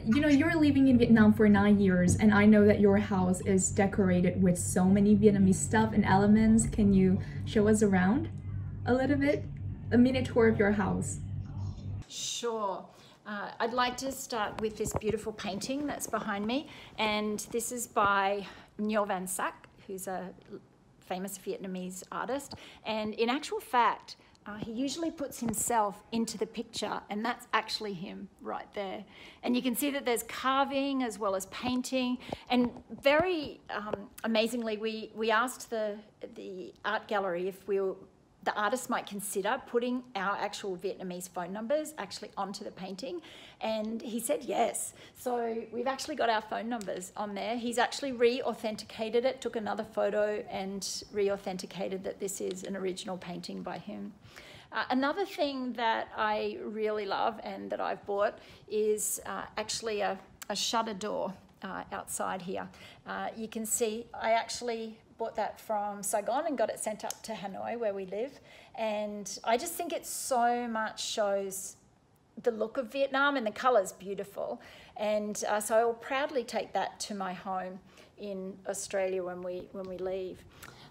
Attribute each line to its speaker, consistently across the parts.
Speaker 1: you know, you're living in Vietnam for 9 years, and I know that your house is decorated with so many Vietnamese stuff and elements. Can you show us around a little bit? A mini tour of your house.
Speaker 2: Sure. I'd like to start with this beautiful painting that's behind me, and this is by Nho Van Sac, who's a famous Vietnamese artist, and in actual fact, he usually puts himself into the picture, and that's actually him right there. And you can see that there's carving as well as painting, and very amazingly, we asked the art gallery if the artist might consider putting our actual Vietnamese phone numbers actually onto the painting, and he said yes. So we've actually got our phone numbers on there. He's actually re-authenticated it, took another photo and re-authenticated that this is an original painting by him. Another thing that I really love and that I've bought is actually a shutter door outside here. You can see I actually bought that from Saigon and got it sent up to Hanoi where we live, and I just think it so much shows the look of Vietnam, and the colour's beautiful, and so I'll proudly take that to my home in Australia when we leave.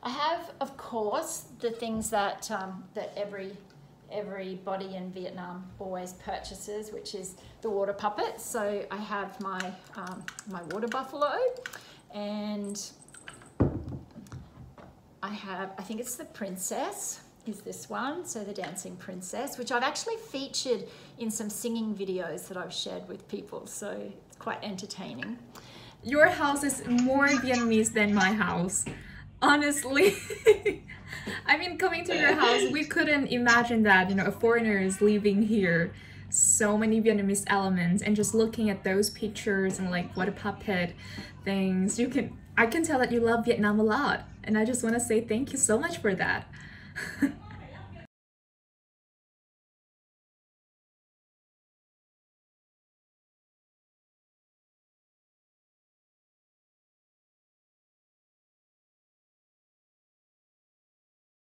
Speaker 2: I have, of course, the things that that everybody in Vietnam always purchases, which is the water puppet. So I have my my water buffalo, and I think it's the princess, is this one, so the dancing princess, which I've actually featured in some singing videos that I've shared with people, so it's quite entertaining.
Speaker 1: Your house is more Vietnamese than my house, honestly. I mean, coming to your house, we couldn't imagine that, you know, a foreigner is living here. So many Vietnamese elements, and just looking at those pictures and like what a puppet things, I can tell that you love Vietnam a lot, and I just want to say thank you so much for that.